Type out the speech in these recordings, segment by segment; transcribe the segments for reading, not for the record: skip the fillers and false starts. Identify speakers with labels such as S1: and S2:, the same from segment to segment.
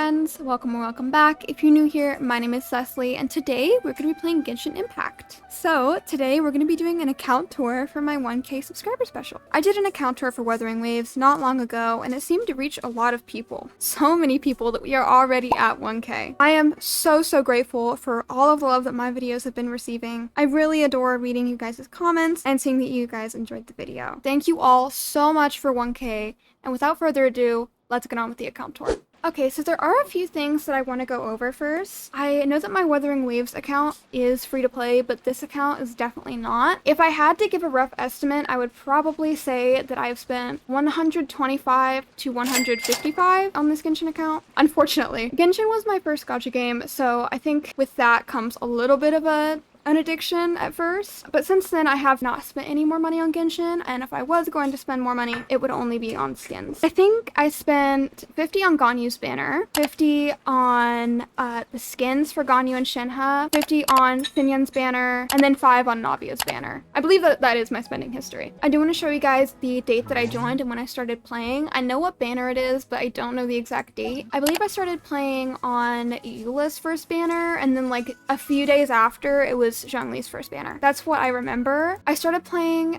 S1: friends, welcome or welcome back. If you're new here, my name is Cecily, and today we're going to be playing Genshin Impact. So today we're going to be doing an account tour for my 1K subscriber special. I did an account tour for Wuthering Waves not long ago, and it seemed to reach a lot of people. So many people that we are already at 1K. I am so grateful for all of the love that my videos have been receiving. I really adore reading you guys' comments and seeing that you guys enjoyed the video. Thank you all so much for 1K, and without further ado, let's get on with the account tour. Okay, so there are a few things that I want to go over first. I know that my Wuthering Waves account is free to play, but this account is definitely not. If I had to give a rough estimate, I would probably say that I've spent 125 to 155 on this Genshin account. Unfortunately, Genshin was my first gacha game, so I think with that comes a little bit of an addiction at first, but since then I have not spent any more money on Genshin, and if I was going to spend more money, it would only be on skins. I think I spent 50 on Ganyu's banner, 50 on the skins for Ganyu and Shenhe, 50 on Finyun's banner, and then 5 on Navia's banner. I believe that is my spending history. I do want to show you guys the date that I joined and when I started playing. I know what banner it is, but I don't know the exact date. I believe I started playing on Eula's first banner, and then like a few days after it was Zhongli's first banner. That's what I remember. I started playing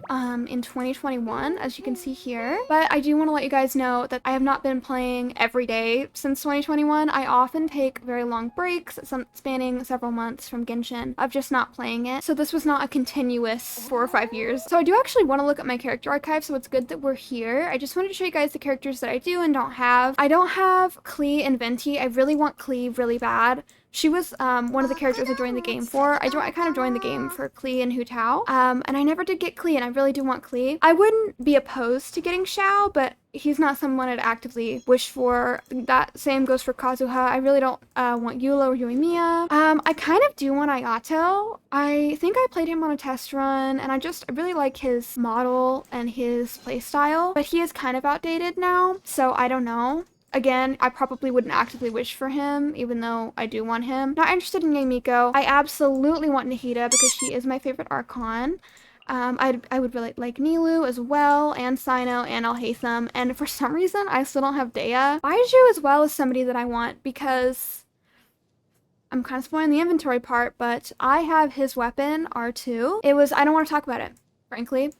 S1: in 2021, as you can see here, but I do want to let you guys know that I have not been playing every day since 2021. I often take very long breaks, spanning several months from Genshin, of just not playing it. So this was not a continuous 4 or 5 years. So I do actually want to look at my character archive, so it's good that we're here. I just wanted to show you guys the characters that I do and don't have. I don't have Klee and Venti. I really want Klee really bad. She was one of the characters I joined the game for. I kind of joined the game for Klee and Hu Tao, and I never did get Klee, and I really do want Klee. I wouldn't be opposed to getting Xiao, but he's not someone I'd actively wish for. That same goes for Kazuha. I really don't want Eula or Yoimiya. I kind of do want Ayato. I think I played him on a test run, and I really like his model and his playstyle, but he is kind of outdated now, so I don't know. Again, I probably wouldn't actively wish for him, even though I do want him. Not interested in Yamiko. I absolutely want Nahida because she is my favorite Archon. I would really like Nilou as well, and Sino, and Alhaitham. And for some reason, I still don't have Dea. Baiju as well is somebody that I want because I'm kind of spoiling the inventory part, but I have his weapon, R2. I don't want to talk about it, frankly.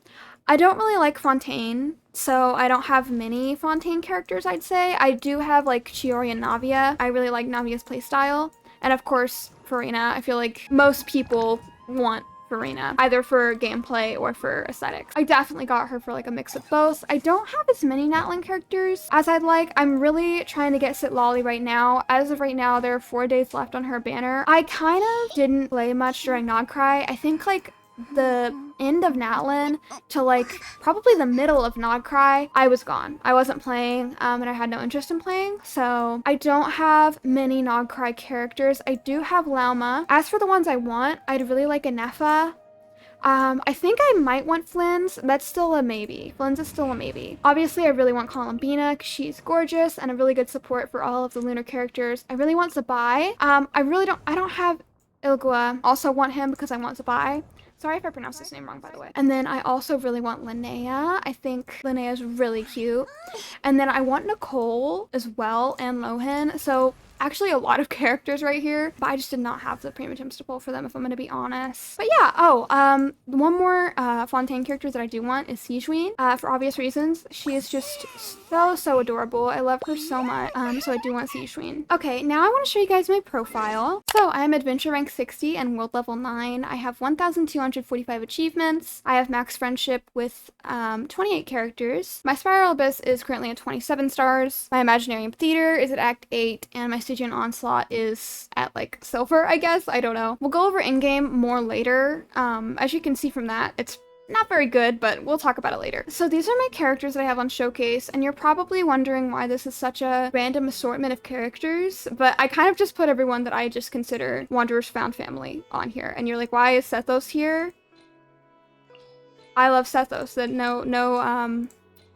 S1: I don't really like Fontaine, so I don't have many Fontaine characters, I'd say. I do have, like, Chiori and Navia. I really like Navia's playstyle. And, of course, Farina. I feel like most people want Farina, either for gameplay or for aesthetics. I definitely got her for, like, a mix of both. I don't have as many Natlan characters as I'd like. I'm really trying to get Citlali right now. As of right now, there are 4 days left on her banner. I kind of didn't play much during Nodcry. I think, like, the end of Natlan to like probably the middle of Nodcry, I was gone. I wasn't playing, and I had no interest in playing, so I don't have many Nodcry characters. I do have Lauma. As for the ones I want, I'd really like a Nefa. I think I might want Flynn's. That's still a maybe. Flynn's is still a maybe. Obviously, I really want Columbina because she's gorgeous and a really good support for all of the lunar characters. I really want Zabai. I don't have Ilgua. Also want him because I want Zabai. Sorry if I pronounced his name wrong, by the way. And then I also really want Linnea. I think Linnea is really cute. And then I want Nicole as well, and Lohan. So actually a lot of characters right here, but I just did not have the primitives to pull for them, if I'm going to be honest. But yeah, one more Fontaine character that I do want is Sijuin. For obvious reasons. She is just so adorable. I love her so much. So I do want Sijuin. Okay, now I want to show you guys my profile. So I am adventure rank 60 and world level 9. I have 1,245 achievements. I have max friendship with 28 characters. My Spiral Abyss is currently at 27 stars. My Imaginarium Theater is at Act 8, and my Stygian Onslaught is at like silver, I guess. I don't know. We'll go over in-game more later. As you can see from that, it's not very good, but we'll talk about it later. So these are my characters that I have on Showcase, and you're probably wondering why this is such a random assortment of characters, but I kind of just put everyone that I just consider Wanderer's Found Family on here. And you're like, why is Sethos here? I love Sethos.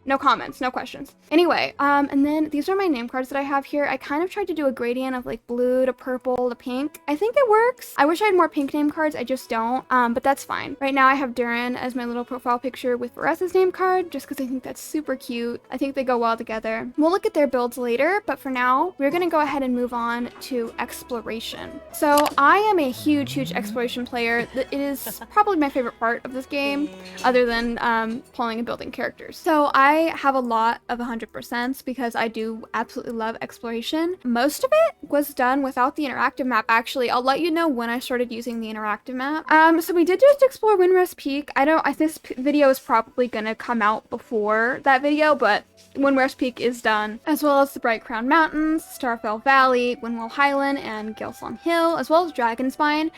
S1: No comments, no questions. Anyway, and then these are my name cards that I have here. I kind of tried to do a gradient of like blue to purple to pink. I think it works. I wish I had more pink name cards. I just don't, but that's fine. Right now I have Durin as my little profile picture with Varessa's name card, just because I think that's super cute. I think they go well together. We'll look at their builds later, but for now, we're gonna go ahead and move on to exploration. So I am a huge exploration player. It is probably my favorite part of this game, other than pulling and building characters. So I have a lot of 100% because I do absolutely love exploration. Most of it was done without the interactive map, actually. I'll let you know when I started using the interactive map. So we did just explore Windrest Peak. This video is probably gonna come out before that video, but Windrest Peak is done, as well as the Bright Crown Mountains, Starfell Valley, Windwell Highland, and Galeslong Hill, as well as Dragonspine.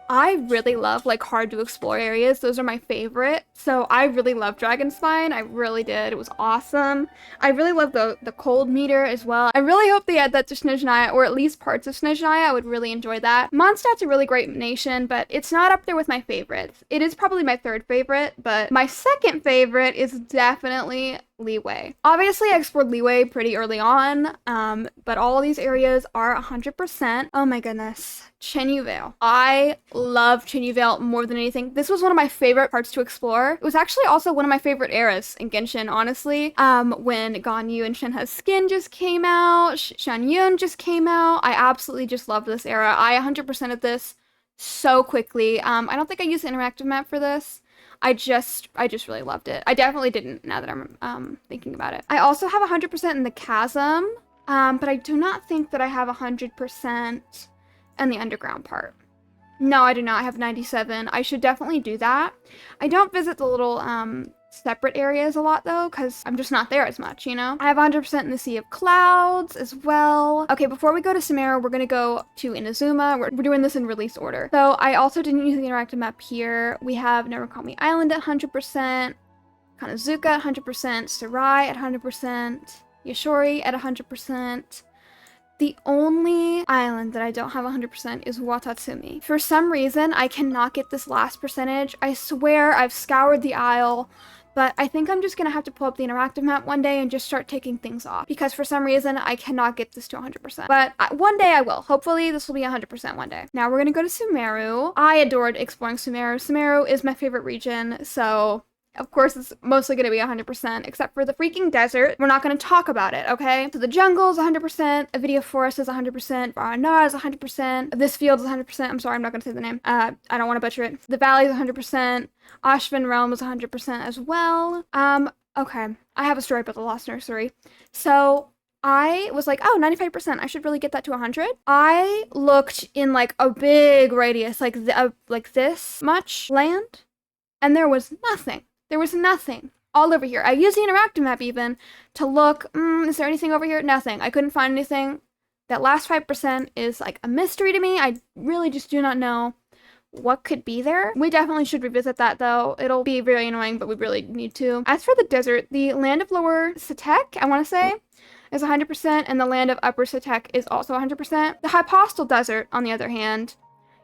S1: I really love like hard to explore areas. Those are my favorite. So I really love Dragonspine. I really did. It was awesome. I really love the cold meter as well. I really hope they add that to Snezhnaya, or at least parts of Snezhnaya. I would really enjoy that. Mondstadt's a really great nation, but it's not up there with my favorites. It is probably my third favorite, but my second favorite is definitely Liyue. Obviously, I explored Liyue pretty early on, but all of these areas are 100%. Oh my goodness. Chenyu Vale. I love Chenyu Vale more than anything. This was one of my favorite parts to explore. It was actually also one of my favorite eras in Genshin, honestly. When Ganyu and Shenhe's skin just came out, Shanyun just came out. I absolutely just loved this era. I 100%ed this so quickly. I don't think I used the interactive map for this. I just really loved it. I definitely didn't, now that I'm thinking about it. I also have 100% in the Chasm, but I do not think that I have 100% in the underground part. No, I do not. I have 97. I should definitely do that. I don't visit the little separate areas a lot though, because I'm just not there as much, you know? I have 100% in the Sea of Clouds as well. Okay, before we go to Sumeru, we're gonna go to Inazuma. We're doing this in release order. So I also didn't use the interactive map here. We have Narukami Island at 100%, Kanazuka at 100%, Sarai at 100%, Yashori at 100%. The only island that I don't have 100% is Watatsumi. For some reason, I cannot get this last percentage. I swear I've scoured the isle, but I think I'm just gonna have to pull up the interactive map one day and just start taking things off, because for some reason I cannot get this to 100%. But one day I will. Hopefully this will be 100% one day. Now we're gonna go to Sumeru. I adored exploring Sumeru. Sumeru is my favorite region, so of course, it's mostly going to be 100%, except for the freaking desert. We're not going to talk about it, okay? So the jungle is 100%, Avidia Forest is 100%, Varanar is 100%, this field is 100%, I'm sorry, I'm not going to say the name. I don't want to butcher it. The valley is 100%, Ashvin Realm is 100% as well. Okay, I have a story about the Lost Nursery. So I was like, oh, 95%, I should really get that to 100. I looked in like a big radius, like this much land, and there was nothing. There was nothing all over here. I used the interactive map even to look, is there anything over here? Nothing. I couldn't find anything. That last 5% is like a mystery to me. I really just do not know what could be there. We definitely should revisit that though. It'll be very annoying, but we really need to. As for the desert, the land of Lower Satek, I want to say, is 100%, and the land of Upper Satek is also 100%. The Hypostal Desert, on the other hand,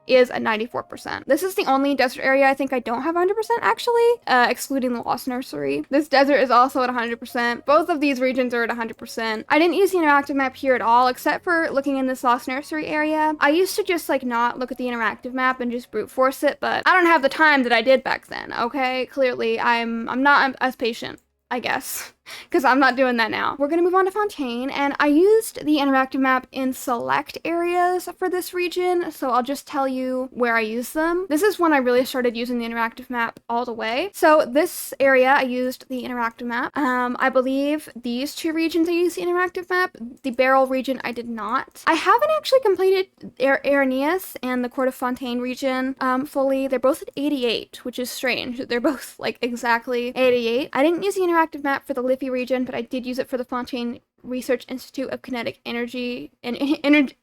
S1: is at 94%. This is the only desert area I think I don't have 100% actually, excluding the Lost Nursery. This desert is also at 100%. Both of these regions are at 100%. I didn't use the interactive map here at all, except for looking in this Lost Nursery area. I used to just like not look at the interactive map and just brute force it, but I don't have the time that I did back then, okay? Clearly, I'm not as patient, I guess, because I'm not doing that now. We're gonna move on to Fontaine, and I used the interactive map in select areas for this region, so I'll just tell you where I used them. This is when I really started using the interactive map all the way. So this area, I used the interactive map. I believe these two regions I used the interactive map. The Beryl region, I did not. I haven't actually completed Araneus and the Court of Fontaine region fully. They're both at 88, which is strange. They're both like exactly 88. I didn't use the interactive map for the Liffey region, but I did use it for the Fontaine Research Institute of Kinetic Energy and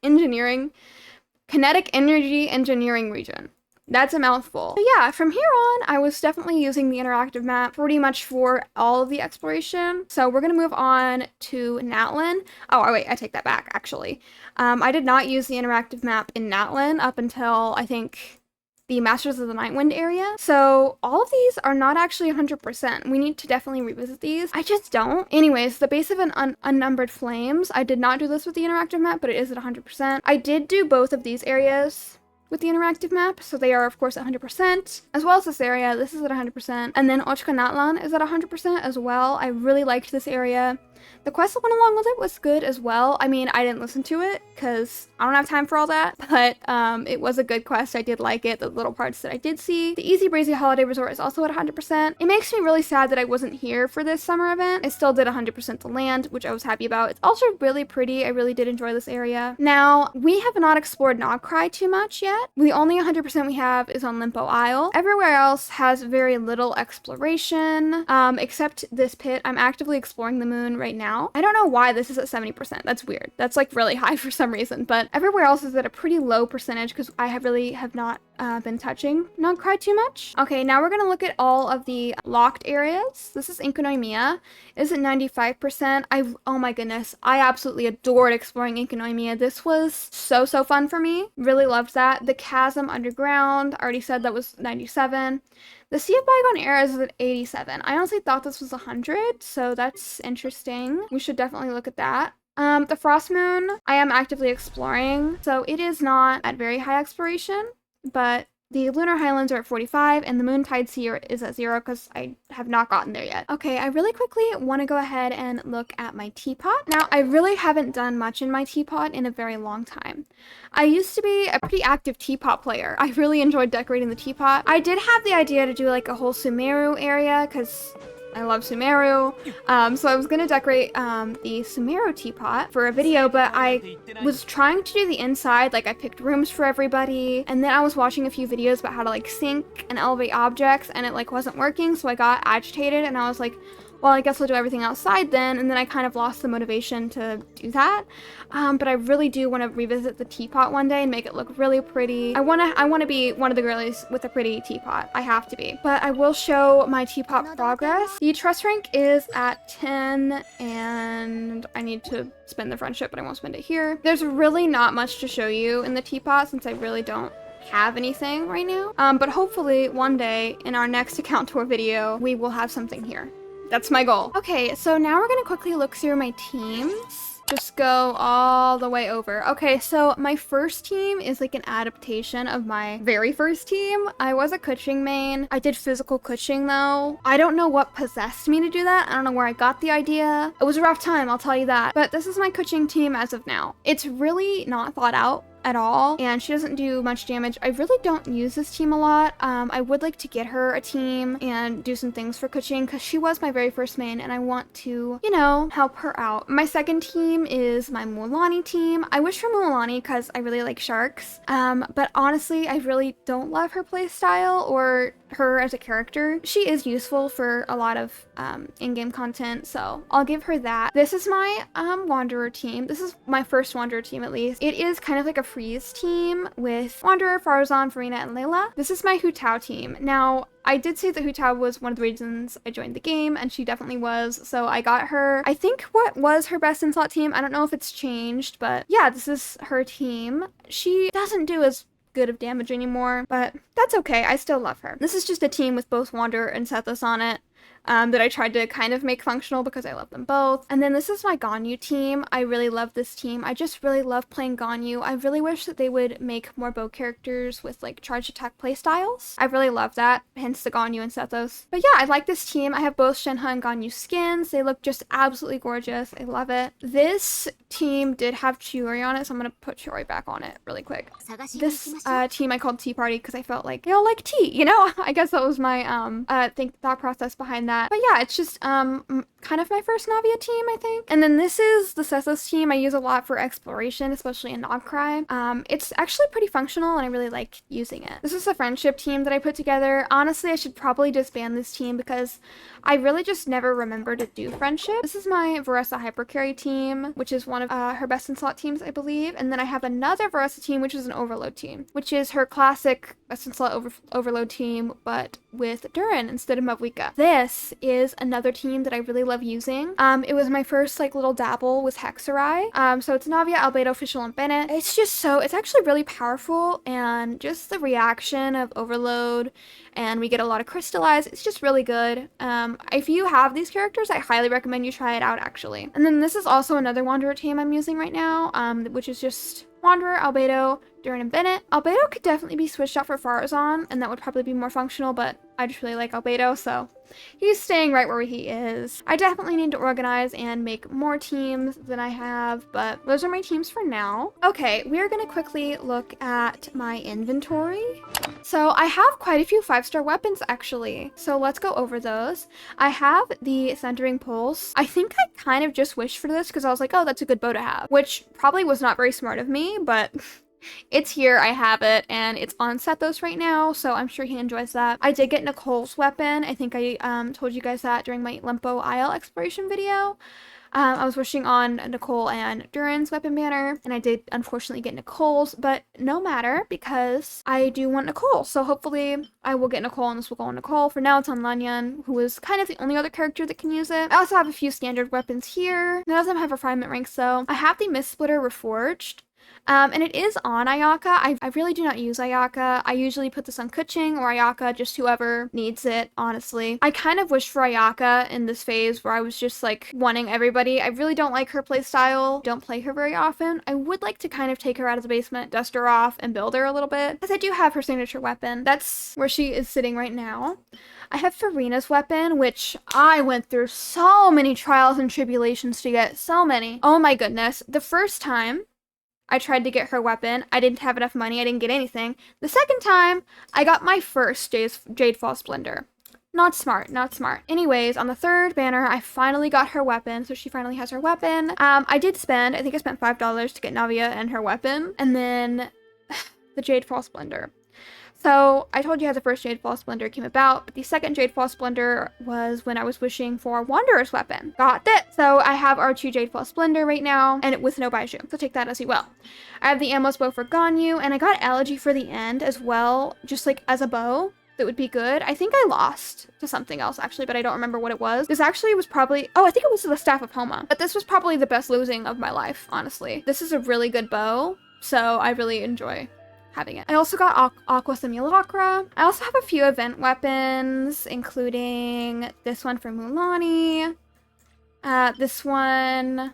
S1: Engineering. Kinetic Energy Engineering region. That's a mouthful. So yeah, from here on, I was definitely using the interactive map pretty much for all of the exploration. So we're gonna move on to Natlin. Oh, wait, I take that back, actually. I did not use the interactive map in Natlin up until, I think, the Masters of the Nightwind area. So all of these are not actually 100%. We need to definitely revisit these. I just don't. Anyways, the base of an unnumbered flames. I did not do this with the interactive map, but it is at 100%. I did do both of these areas with the interactive map, so they are of course at 100%, as well as this area. This is at 100%, and then Ochkanatlan is at 100% as well. I really liked this area. The quest that went along with it was good as well. I mean, I didn't listen to it because I don't have time for all that, but it was a good quest. I did like it, the little parts that I did see. The Easy Breezy Holiday Resort is also at 100%. It makes me really sad that I wasn't here for this summer event. I still did 100% the land, which I was happy about. It's also really pretty. I really did enjoy this area. Now, we have not explored Nogcry too much yet. The only 100% we have is on Limpo Isle. Everywhere else has very little exploration, except this pit. I'm actively exploring the moon right now. I don't know why this is at 70%. That's weird. That's like really high for some reason, but everywhere else is at a pretty low percentage because I really have not been touching Nogcry too much. Okay, now we're gonna look at all of the locked areas. This is Inkonoimiya. Is at 95%. Oh my goodness, I absolutely adored exploring Inkonoimiya. This was so fun for me. Really loved that. The Chasm Underground, I already said that was 97. The Sea of Bygone Eras is at 87. I honestly thought this was 100, so that's interesting. We should definitely look at that. The Frost Moon, I am actively exploring, so it is not at very high exploration, but the Lunar Highlands are at 45, and the Moontide Sea is at 0 because I have not gotten there yet. Okay, I really quickly want to go ahead and look at my teapot. Now, I really haven't done much in my teapot in a very long time. I used to be a pretty active teapot player. I really enjoyed decorating the teapot. I did have the idea to do like a whole Sumeru area because I love Sumeru. So I was gonna decorate the Sumeru teapot for a video, but I was trying to do the inside, like I picked rooms for everybody, and then I was watching a few videos about how to like sync and elevate objects, and it like wasn't working, so I got agitated, and I was like, well, I guess I'll do everything outside then, and then I kind of lost the motivation to do that. But I really do want to revisit the teapot one day and make it look really pretty. I want to be one of the girlies with a pretty teapot. I have to be. But I will show my teapot progress. The trust rank is at 10, and I need to spend the friendship, but I won't spend it here. There's really not much to show you in the teapot since I really don't have anything right now. But hopefully one day in our next account tour video, we will have something here. That's my goal. Okay, so now we're gonna quickly look through my teams. Just go all the way over. Okay, so my first team is like an adaptation of my very first team. I was a Kuching main. I did physical Kuching though. I don't know what possessed me to do that. I don't know where I got the idea. It was a rough time, I'll tell you that. But this is my Kuching team as of now. It's really not thought out at all, and she doesn't do much damage. I really don't use this team a lot. I would like to get her a team and do some things for Kuching because she was my very first main and I want to, you know, help her out. My second team is my Mualani team. I wish for Mualani because I really like sharks, but honestly, I really don't love her playstyle or her as a character. She is useful for a lot of in-game content, so I'll give her that. This is my Wanderer team. This is my first Wanderer team at least. It is kind of like a freeze team with Wanderer, Farazan, Farina, and Layla. This is my Hu Tao team. Now, I did say that Hu Tao was one of the reasons I joined the game, and she definitely was, so I got her. I think what was her best in slot team, I don't know if it's changed, but yeah, this is her team. She doesn't do as good of damage anymore, but that's okay. I still love her. This is just a team with both Wanderer and Sethos on it. That I tried to kind of make functional because I love them both. And then this is my Ganyu team. I really love this team. I just really love playing Ganyu. I really wish that they would make more bow characters with like charge attack playstyles. I really love that, hence the Ganyu and Sethos. But yeah, I like this team. I have both Shenhe and Ganyu skins. They look just absolutely gorgeous. I love it. This team did have Chiori on it, so I'm gonna put Chiori back on it really quick. This team I called Tea Party because I felt like they all like tea, you know? I guess that was my thought process behind that. But yeah, it's just kind of my first Navia team, I think. And then this is the Sethos team I use a lot for exploration, especially in Nogcry. It's actually pretty functional and I really like using it. This is a friendship team that I put together. Honestly, I should probably disband this team because I really just never remember to do friendship. This is my Varessa Hypercarry team, which is one of her best in slot teams, I believe. And then I have another Varessa team, which is an Overload team, which is her classic best in slot overload team, but with Durin instead of Mavuika. This this is another team that I really love using. It was my first like little dabble with Hexarai. So it's Navia, Albedo, Fischl, and Bennett. It's actually really powerful, and just the reaction of Overload, and we get a lot of Crystallize. It's just really good. If you have these characters, I highly recommend you try it out, actually. And then this is also another Wanderer team I'm using right now, which is just Wanderer, Albedo, Durin, and Bennett. Albedo could definitely be switched out for Farazan, and that would probably be more functional, but I just really like Albedo, so he's staying right where he is. I definitely need to organize and make more teams than I have, but those are my teams for now. Okay, we're gonna quickly look at my inventory. So I have quite a few 5-star weapons, actually, so let's go over those. I have the Centering Pulse. I think I kind of just wished for this because I was like, oh, that's a good bow to have, which probably was not very smart of me, but it's here, I have it, and it's on Sethos right now, so I'm sure he enjoys that. I did get Nicole's weapon. I think I told you guys that during my Limpo Isle exploration video. I was wishing on Nicole and Durin's weapon banner, and I did unfortunately get Nicole's, but no matter, because I do want Nicole, so hopefully I will get Nicole, and this will go on Nicole. For now, it's on Lanyan, who is kind of the only other character that can use it. I also have a few standard weapons here. None of them have refinement ranks, though. I have the Mist Splitter Reforged. And it is on Ayaka. I really do not use Ayaka. I usually put this on Kuching or Ayaka, just whoever needs it, honestly. I kind of wish for Ayaka in this phase where I was just like wanting everybody. I really don't like her playstyle. Don't play her very often. I would like to kind of take her out of the basement, dust her off, and build her a little bit, because I do have her signature weapon. That's where she is sitting right now. I have Farina's weapon, which I went through so many trials and tribulations to get. So many. Oh my goodness. The first time I tried to get her weapon, I didn't have enough money, I didn't get anything. The second time, I got my first Jadefall Splendor. Not smart, not smart. Anyways, on the third banner, I finally got her weapon, so she finally has her weapon. I think I spent $5 to get Navia and her weapon, and then the Jadefall Splendor. So, I told you how the first Jadefall Splendor came about, but the second Jadefall Splendor was when I was wishing for Wanderer's weapon. Got it! So, I have our 2 Jadefall Splendor right now, and with no Baiju, so take that as you will. I have the Amos bow for Ganyu, and I got Elegy for the end as well, just like as a bow. That would be good. I think I lost to something else, actually, but I don't remember what it was. This actually was probably, I think it was the Staff of Homa, but this was probably the best losing of my life, honestly. This is a really good bow, so I really enjoy having it. I also got Aqua Simulacra. I also have a few event weapons, including this one for Mulani, this one,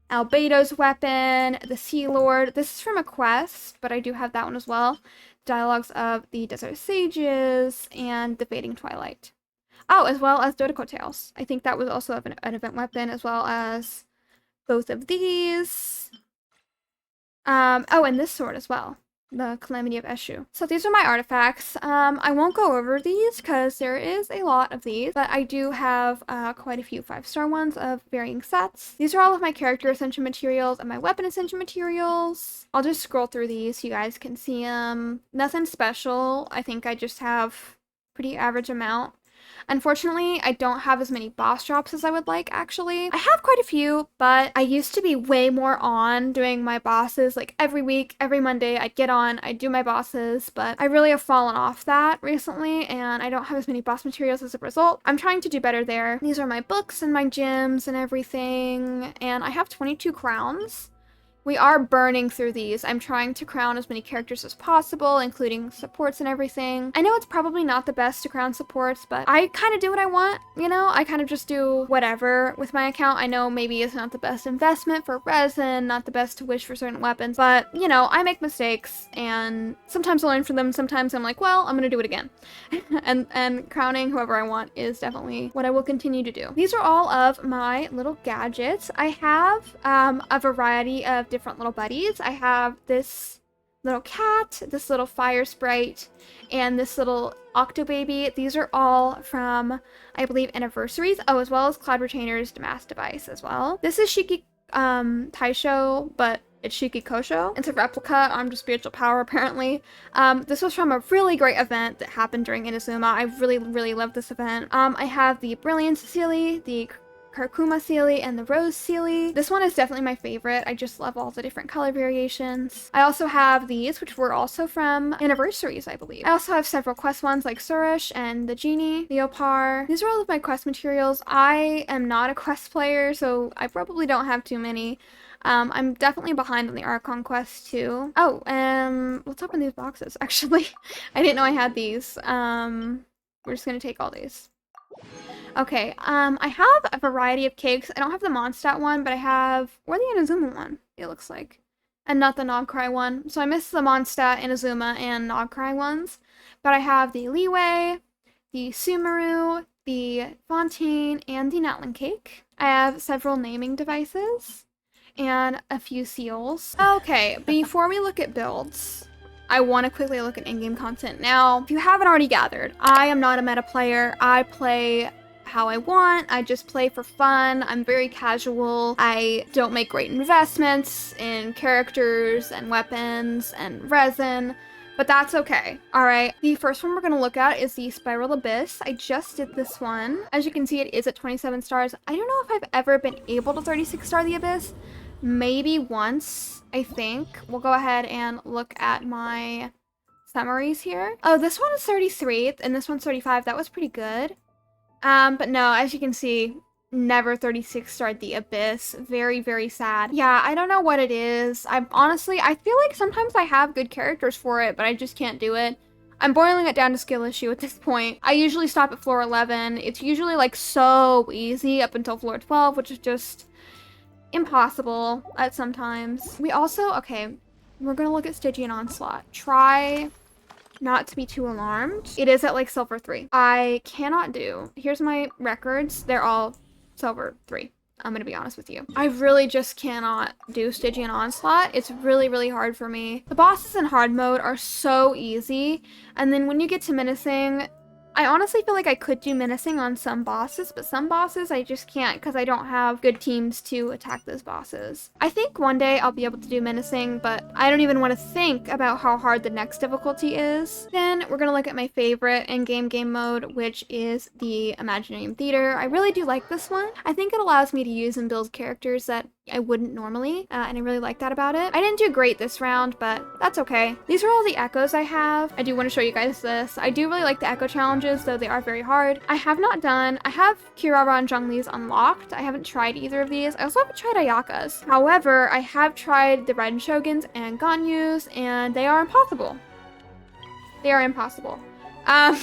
S1: Albedo's weapon, the Sea Lord. This is from a quest, but I do have that one as well. Dialogues of the Desert Sages and the Fading Twilight. Oh, as well as Dodeko Tales. I think that was also an event weapon, as well as both of these. Oh, and this sword as well. The Calamity of Eshu. So these are my artifacts. I won't go over these because there is a lot of these, but I do have quite a few 5-star ones of varying sets. These are all of my character ascension materials and my weapon ascension materials. I'll just scroll through these so you guys can see them. Nothing special. I think I just have pretty average amount. Unfortunately, I don't have as many boss drops as I would like, actually. I have quite a few, but I used to be way more on doing my bosses, like every week, every Monday, I'd get on, I'd do my bosses, but I really have fallen off that recently, and I don't have as many boss materials as a result. I'm trying to do better there. These are my books and my gems and everything, and I have 22 crowns. We are burning through these. I'm trying to crown as many characters as possible, including supports and everything. I know it's probably not the best to crown supports, but I kind of do what I want, you know? I kind of just do whatever with my account. I know maybe it's not the best investment for resin, not the best to wish for certain weapons, but, you know, I make mistakes, and sometimes I learn from them, sometimes I'm like, well, I'm gonna do it again. and crowning whoever I want is definitely what I will continue to do. These are all of my little gadgets. I have a variety of different little buddies. I have this little cat, this little fire sprite, and this little Octobaby. These are all from, I believe, anniversaries. Oh, as well as Cloud Retainer's Damas device as well. This is Shiki Taisho, but it's Shiki Kosho. It's a replica armed with spiritual power, apparently. This was from a really great event that happened during Inazuma. I really, really love this event. I have the Brilliant Cecily, the Curcuma Sealy and the Rose Sealy. This one is definitely my favorite. I just love all the different color variations. I also have these, which were also from anniversaries, I believe. I also have several quest ones like Surish and the Genie, Leopard. These are all of my quest materials. I am not a quest player, so I probably don't have too many. I'm definitely behind on the Archon quest too. Oh, let's open these boxes, actually. I didn't know I had these. We're just gonna take all these. Okay, I have a variety of cakes. I don't have the Mondstadt one, but I have, or the Inazuma one, it looks like. And not the Nogcry one. So I missed the Mondstadt, Inazuma, and Nogcry ones. But I have the Leeway, the Sumeru, the Fontaine, and the Natlan cake. I have several naming devices, and a few seals. Okay, before we look at builds, I want to quickly look at in-game content. Now, if you haven't already gathered, I am not a meta player. I play how I want. I just play for fun. I'm very casual. I don't make great investments in characters and weapons and resin, but that's okay. All right, the first one we're gonna look at is the Spiral Abyss. I just did this one. As you can see, it is at 27 stars. I don't know if I've ever been able to 36 star the Abyss. Maybe once, I think. We'll go ahead and look at my summaries here. Oh, this one is 33 and this one's 35. That was pretty good. But no, as you can see, never 36 starred the Abyss. Very, very sad. Yeah, I don't know what it is. I feel like sometimes I have good characters for it, but I just can't do it. I'm boiling it down to skill issue at this point. I usually stop at floor 11. It's usually like so easy up until floor 12, which is just impossible at sometimes. We also, okay, we're gonna look at Stygian Onslaught. Try not to be too alarmed. It is at like silver 3. I cannot do. Here's my records. They're all silver 3. I'm gonna be honest with you. I really just cannot do Stygian Onslaught. It's really, really hard for me. The bosses in hard mode are so easy. And then when you get to menacing, I honestly feel like I could do menacing on some bosses, but some bosses I just can't because I don't have good teams to attack those bosses. I think one day I'll be able to do menacing, but I don't even want to think about how hard the next difficulty is. Then we're gonna look at my favorite in-game game mode, which is the Imaginarium Theater. I really do like this one. I think it allows me to use and build characters that I wouldn't normally, and I really like that about it. I didn't do great this round, but that's okay. These are all the echoes I have. I do want to show you guys this. I do really like the echo challenges, though they are very hard. I have Kirara and Zhongli's unlocked. I haven't tried either of these. I also haven't tried Ayaka's. However, I have tried the Red Shoguns and Ganyu's, and they are impossible. They are impossible. I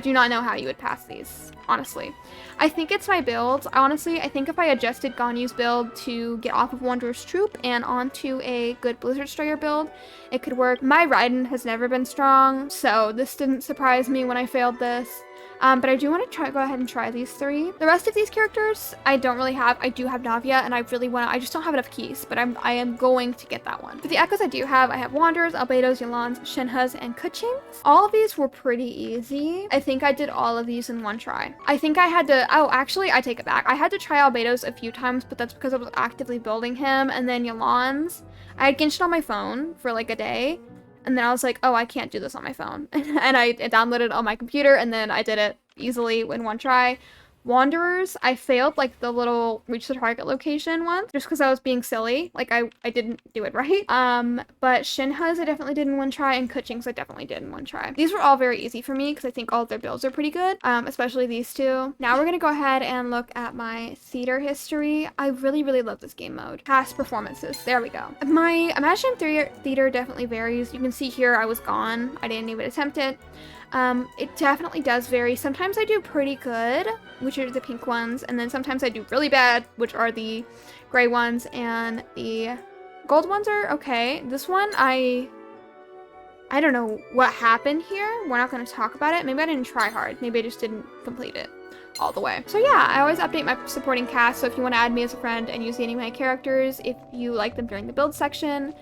S1: do not know how you would pass these, honestly. I think it's my build. Honestly, I think if I adjusted Ganyu's build to get off of Wanderer's Troop and onto a good Blizzard Destroyer build, it could work. My Raiden has never been strong, so this didn't surprise me when I failed this. But I do want to go ahead and try these 3. The rest of these characters, I don't really have. I do have Navia, and I just don't have enough keys, but I am going to get that one. For the echoes I do have, I have Wanderers, Albedos, Yolans, Shinhas, and Kuchings. All of these were pretty easy. I think I did all of these in one try. I think I had to, oh, actually, I take it back. I had to try Albedos a few times, but that's because I was actively building him, and then Yolans. I had Genshin on my phone for like a day, and then I was like, oh, I can't do this on my phone. And I downloaded it on my computer, and then I did it easily in one try. Wanderers, I failed like the little reach the target location one, just because I was being silly. Like I didn't do it right. But Shinhas I definitely did in one try, and Kuchings I definitely did in one try. These were all very easy for me because I think all of their builds are pretty good, especially these two. Now we're gonna go ahead and look at my theater history. I really, really love this game mode. Past performances, there we go. My Imaginarium Theater definitely varies. You can see here I was gone. I didn't even attempt it. It definitely does vary. Sometimes I do pretty good, which are the pink ones, and then sometimes I do really bad, which are the gray ones, and the gold ones are okay. This one, I don't know what happened here. We're not going to talk about it. Maybe I didn't try hard. Maybe I just didn't complete it all the way. So yeah, I always update my supporting cast, so if you want to add me as a friend and use any of my characters, if you like them during the build section,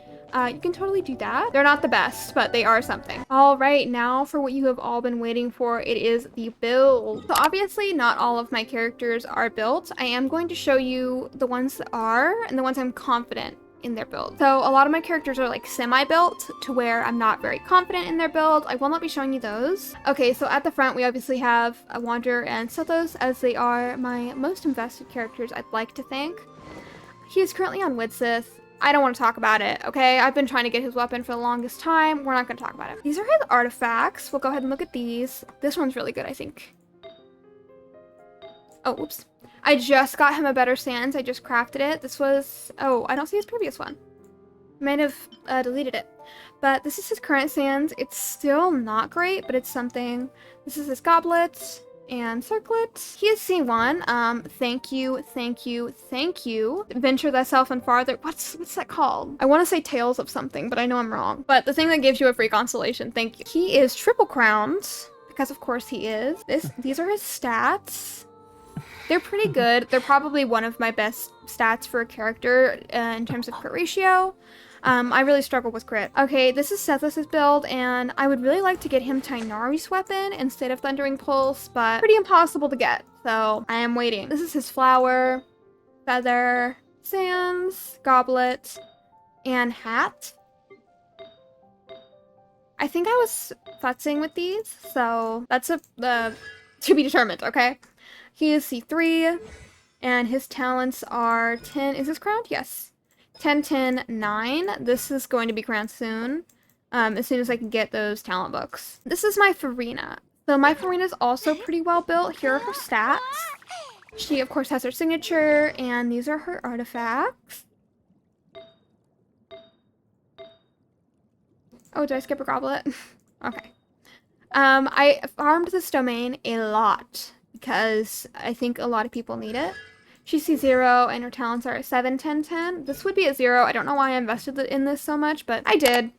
S1: you can totally do that. They're not the best, but they are something. All right, now for what you have all been waiting for, it is the build. So obviously not all of my characters are built. I am going to show you the ones that are and the ones I'm confident in their build. So a lot of my characters are like semi-built to where I'm not very confident in their build. I will not be showing you those. Okay, so at the front we obviously have a Wanderer and Sethos, as they are my most invested characters, I'd like to think. He is currently on Widsith. I don't want to talk about it, okay? I've been trying to get his weapon for the longest time. We're not going to talk about it. These are his artifacts. We'll go ahead and look at these. This one's really good, I think. Oh, oops. I just got him a better sans. I just crafted it. This was... Oh, I don't see his previous one. Might have deleted it. But this is his current sans. It's still not great, but it's something. This is his goblet and circlet. He is C1. Thank you, thank you, thank you. Venture thyself and farther. What's that called? I want to say Tales of something, but I know I'm wrong. But the thing that gives you a free constellation, thank you. He is triple crowned, because of course he is. These are his stats. They're pretty good. They're probably one of my best stats for a character in terms of crit ratio. I really struggle with crit. Okay, this is Sethos' build, and I would really like to get him Tighnari's weapon instead of Thundering Pulse, but pretty impossible to get, so I am waiting. This is his flower, feather, sans, goblet, and hat. I think I was futzing with these, so that's to be determined, okay? He is C3, and his talents are 10. Is this crowned? Yes. 10, 10, 9. This is going to be crowned soon, as soon as I can get those talent books. This is my Farina. So my Farina is also pretty well built. Here are her stats. She, of course, has her signature, and these are her artifacts. Oh, did I skip a goblet? Okay. I farmed this domain a lot, because I think a lot of people need it. She sees 0, and her talents are 7, 10, 10. This would be a 0. I don't know why I invested in this so much, but I did.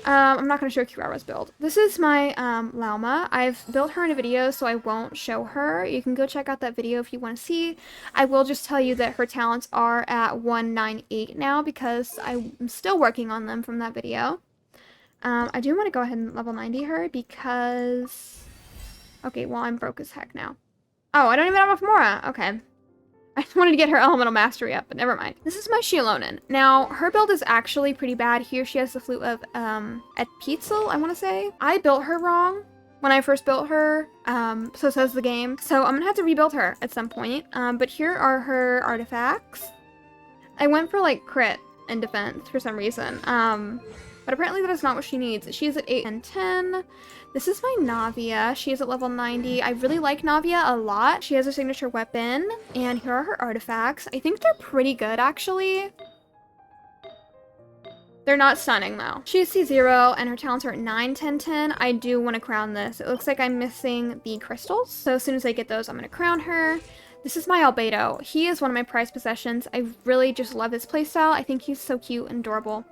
S1: I'm not going to show Kirara's build. This is my Lauma. I've built her in a video, so I won't show her. You can go check out that video if you want to see. I will just tell you that her talents are at 198 now, because I'm still working on them from that video. I do want to go ahead and level 90 her, because... Okay, well, I'm broke as heck now. Oh, I don't even have a Femora. Okay. I wanted to get her elemental mastery up, but never mind. This is my Shielonin. Now, her build is actually pretty bad. Here she has the flute of Etpitzel, I want to say. I built her wrong when I first built her, so says the game. So I'm gonna have to rebuild her at some point. But here are her artifacts. I went for like crit and defense for some reason. But apparently that is not what she needs. She is at 8 and 10. This is my Navia. She is at level 90. I really like Navia a lot. She has her signature weapon, and here are her artifacts. I think they're pretty good, actually. They're not stunning, though. She is C0, and her talents are at 9, 10, 10. I do want to crown this. It looks like I'm missing the crystals, so as soon as I get those, I'm going to crown her. This is my Albedo. He is one of my prized possessions. I really just love his playstyle. I think he's so cute and adorable.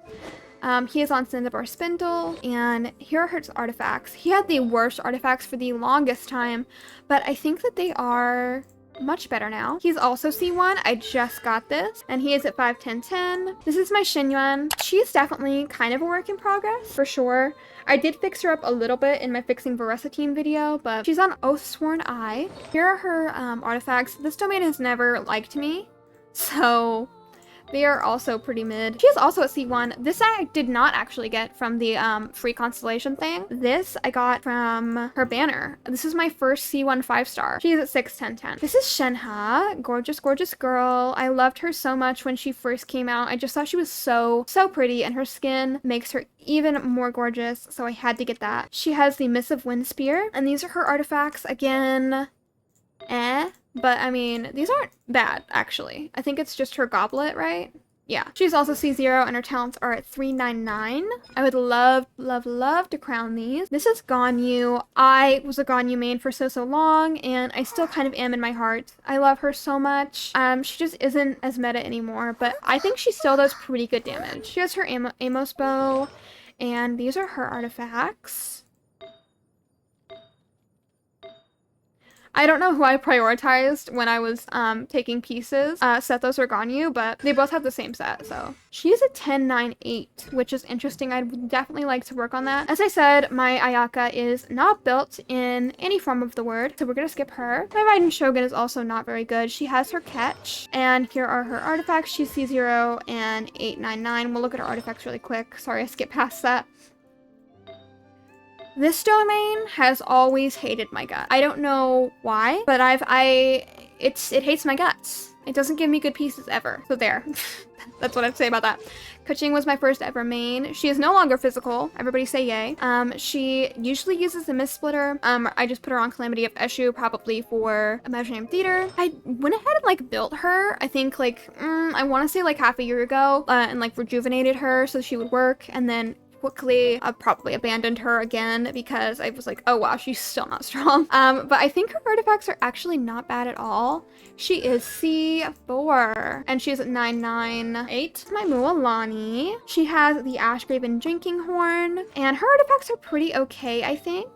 S1: He is on Cinnabar Spindle, and here are his artifacts. He had the worst artifacts for the longest time, but I think that they are much better now. He's also C1. I just got this, and he is at 5, 10, 10. This is my Xinyuan. She is definitely kind of a work in progress, for sure. I did fix her up a little bit in my Fixing Verecitine video, but she's on Oathsworn Eye. Here are her artifacts. This domain has never liked me, so... They are also pretty mid. She is also at C1. This I did not actually get from the free constellation thing. This I got from her banner. This is my first C1 5-star. She is at 6, 10, 10. This is Shenhe. Gorgeous, gorgeous girl. I loved her so much when she first came out. I just thought she was so pretty, and her skin makes her even more gorgeous, so I had to get that. She has the Missive Wind Spear, and these are her artifacts. Again, but, I mean, these aren't bad, actually. I think it's just her goblet, right? Yeah. She's also C0, and her talents are at 399. I would love, love, love to crown these. This is Ganyu. I was a Ganyu main for so long, and I still kind of am in my heart. I love her so much. She just isn't as meta anymore, but I think she still does pretty good damage. She has her Amos bow, and these are her artifacts. I don't know who I prioritized when I was taking pieces, Sethos or Ganyu, but they both have the same set, so. She is a 10-9-8, which is interesting. I'd definitely like to work on that. As I said, my Ayaka is not built in any form of the word, so we're gonna skip her. My Raiden Shogun is also not very good. She has her catch, and here are her artifacts. She's C0 and 899. We'll look at her artifacts really quick. Sorry, I skipped past that. This domain has always hated my gut. I don't know why, but it hates my guts. It doesn't give me good pieces ever. So there. That's what I'd say about that. Kuching was my first ever main. She is no longer physical. Everybody say yay. She usually uses the Mist Splitter. I just put her on Calamity of Eshu probably for Imaginary Theater. I went ahead and like built her, I think like, I want to say like half a year ago, and like rejuvenated her so she would work, and then quickly probably abandoned her again because I was like, oh wow, she's still not strong. But I think her artifacts are actually not bad at all. She is C4 and she's at 998. My Mualani. She has the Ashgraven Drinking Horn and her artifacts are pretty okay, I think.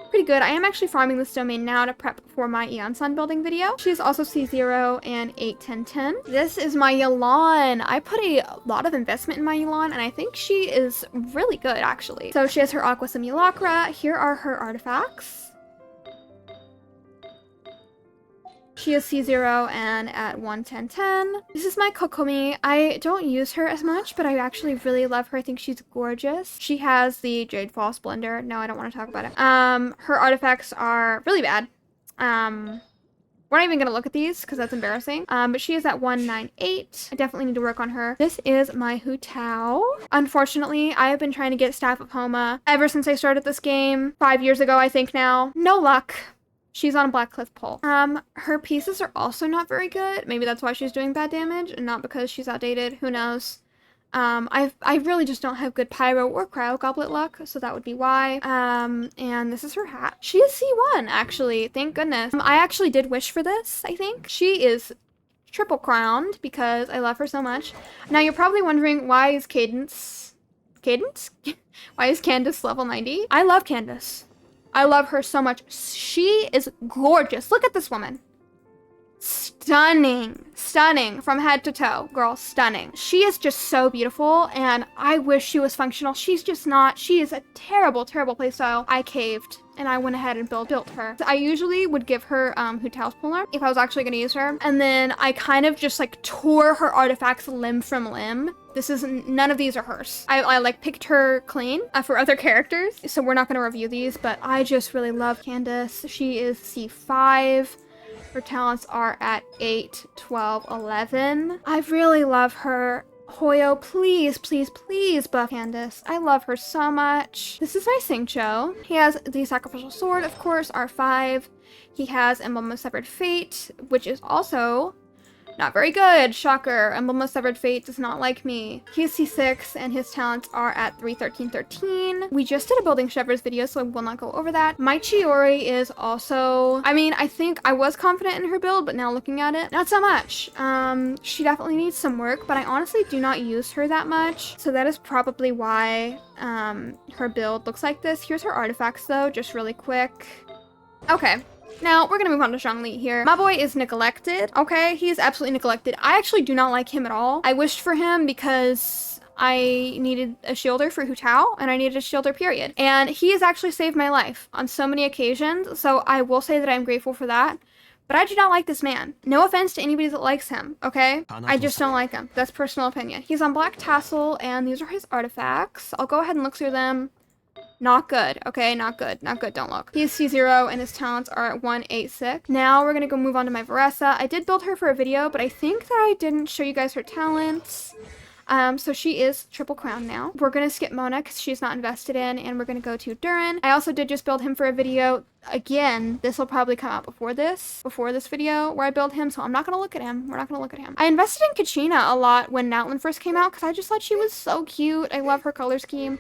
S1: Pretty good. I am actually farming this domain now to prep for my Eon Sun building video. She's also C0 and 81010. This is my Yelan. I put a lot of investment in my Yelan, and I think she is really good, actually. So she has her Aqua Simulacra. Here are her artifacts. She is C0 and at 11010. This is my Kokomi. I don't use her as much, but I actually really love her. I think she's gorgeous. She has the Jade Fall Splendor. No, I don't want to talk about it. Her artifacts are really bad. We're not even going to look at these because that's embarrassing. But she is at 198. I definitely need to work on her. This is my Hu Tao. Unfortunately, I have been trying to get Staff of Homa ever since I started this game 5 years ago, I think now. No luck. She's on a Black Cliff pole. Her pieces are also not very good. Maybe that's why she's doing bad damage and not because she's outdated. Who knows? I really just don't have good Pyro or Cryo Goblet luck, so that would be why. And this is her hat. She is C1, actually. Thank goodness. I actually did wish for this, I think. She is triple crowned because I love her so much. Now, you're probably wondering, why is Cadence? Why is Candace level 90? I love Candace. I love her so much. She is gorgeous. Look at this woman. Stunning. Stunning from head to toe. Girl, stunning. She is just so beautiful, and I wish she was functional. She's just not. She is a terrible, terrible playstyle. I caved, and I went ahead and built her. I usually would give her Hu Tao's Puller if I was actually going to use her, and then I kind of just like tore her artifacts limb from limb. None of these are hers. I like picked her clean for other characters, so we're not going to review these, but I just really love Candace. She is C5. Her talents are at 8, 12, 11. I really love her. Hoyo, please, please, please buff Candace. I love her so much. This is my Singcho. He has the Sacrificial Sword, of course, R5. He has Emblem of Severed Fate, which is also not very good. Shocker. Emblem of Severed Fate does not like me. He's C6 and his talents are at 3, 13, 13. We just did a Building Shevers video, so I will not go over that. My Chiori is also, I mean, I think I was confident in her build, but now looking at it, not so much. She definitely needs some work, but I honestly do not use her that much. So that is probably why her build looks like this. Here's her artifacts though, just really quick. Okay. Now, we're gonna move on to Zhongli here. My boy is neglected, okay? He is absolutely neglected. I actually do not like him at all. I wished for him because I needed a shielder for Hu Tao, and I needed a shielder, period. And he has actually saved my life on so many occasions, so I will say that I'm grateful for that. But I do not like this man. No offense to anybody that likes him, okay? I just don't like him. That's personal opinion. He's on Black Tassel, and these are his artifacts. I'll go ahead and look through them. Not good, okay? Not good. Not good. Don't look. He is C0 and his talents are at 186. Now we're gonna go move on to my Varessa. I did build her for a video, but I think that I didn't show you guys her talents. So she is triple crown now. We're gonna skip Mona because she's not invested in, and we're gonna go to Durin. I also did just build him for a video. Again, this will probably come out before this video where I build him, so I'm not gonna look at him. We're not gonna look at him. I invested in Kachina a lot when Natlin first came out because I just thought she was so cute. I love her color scheme.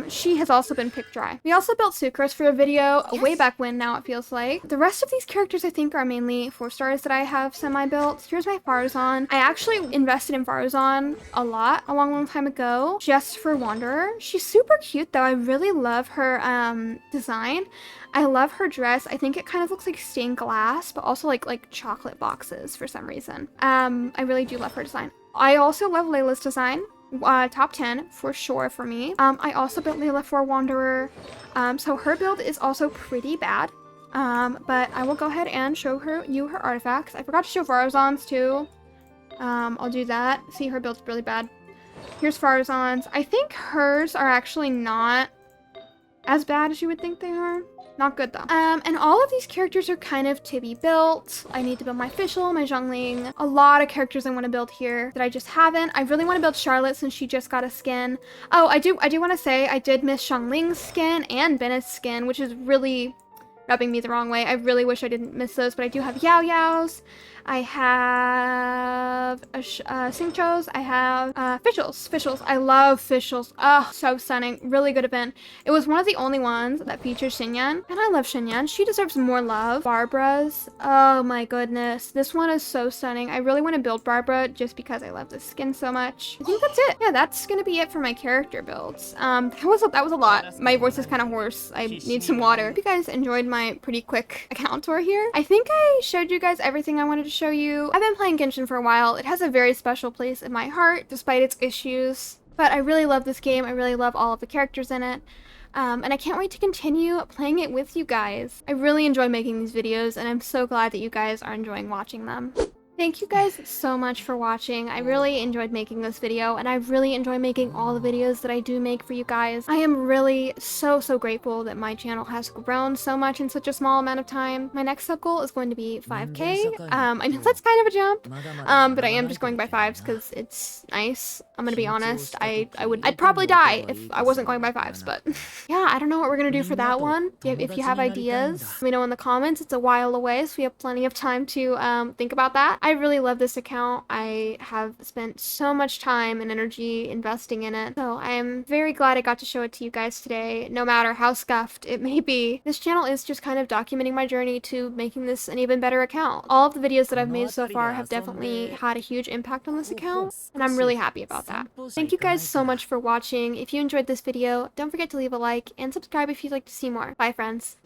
S1: She has also been picked dry. We also built Sucrose for a video way back when now it feels like. The rest of these characters I think are mainly 4-stars that I have semi-built. Here's my Farazan. I actually invested in Farazan a lot a long time ago just for Wanderer. She's super cute though. I really love her design. I love her dress. I think it kind of looks like stained glass, but also like chocolate boxes for some reason. I really do love her design. I also love Layla's design. Top 10 for sure for me. I also built Layla for Wanderer. So her build is also pretty bad. But I will go ahead and show you her artifacts. I forgot to show Farazan's too. I'll do that. See, her build's really bad. Here's Farazan's. I think hers are actually not as bad as you would think they are. Not good though. And all of these characters are kind of to be built. I need to build my Fischl, my Zhongling. A lot of characters I want to build here that I just haven't. I really want to build Charlotte since she just got a skin. Oh, I do want to say I did miss Zhongling's skin and Bennett's skin, which is really rubbing me the wrong way. I really wish I didn't miss those, but I do have Yao Yao's. I have Xingqiu's. I have Fischl's. I love Fischl's. Oh, so stunning. Really good event. It was one of the only ones that features Xinyan, and I love Xinyan. She deserves more love. Barbara's. Oh my goodness. This one is so stunning. I really want to build Barbara just because I love this skin so much. I think that's it. Yeah, that's gonna be it for my character builds. That was a lot. My voice is kind of hoarse. I need some water. Hope you guys enjoyed my pretty quick account tour here. I think I showed you guys everything I wanted to show you. I've been playing Genshin for a while. It has a very special place in my heart despite its issues, but I really love this game. I really love all of the characters in it, and I can't wait to continue playing it with you guys. I really enjoy making these videos, and I'm so glad that you guys are enjoying watching them. Thank you guys so much for watching. I really enjoyed making this video, and I really enjoy making all the videos that I do make for you guys. I am really so grateful that my channel has grown so much in such a small amount of time. My next sub goal is going to be 5K. I know that's kind of a jump, but I am just going by 5s because it's nice. I'm gonna be honest. I'd probably die if I wasn't going by 5s, but yeah, I don't know what we're gonna do for that one. If you have ideas, let me know in the comments. It's a while away, so we have plenty of time to think about that. I really love this account. I have spent so much time and energy investing in it, so I am very glad I got to show it to you guys today, no matter how scuffed it may be. This channel is just kind of documenting my journey to making this an even better account. All of the videos that I've made so far have definitely had a huge impact on this account, and I'm really happy about that. Thank you guys so much for watching. If you enjoyed this video, don't forget to leave a like and subscribe if you'd like to see more. Bye, friends.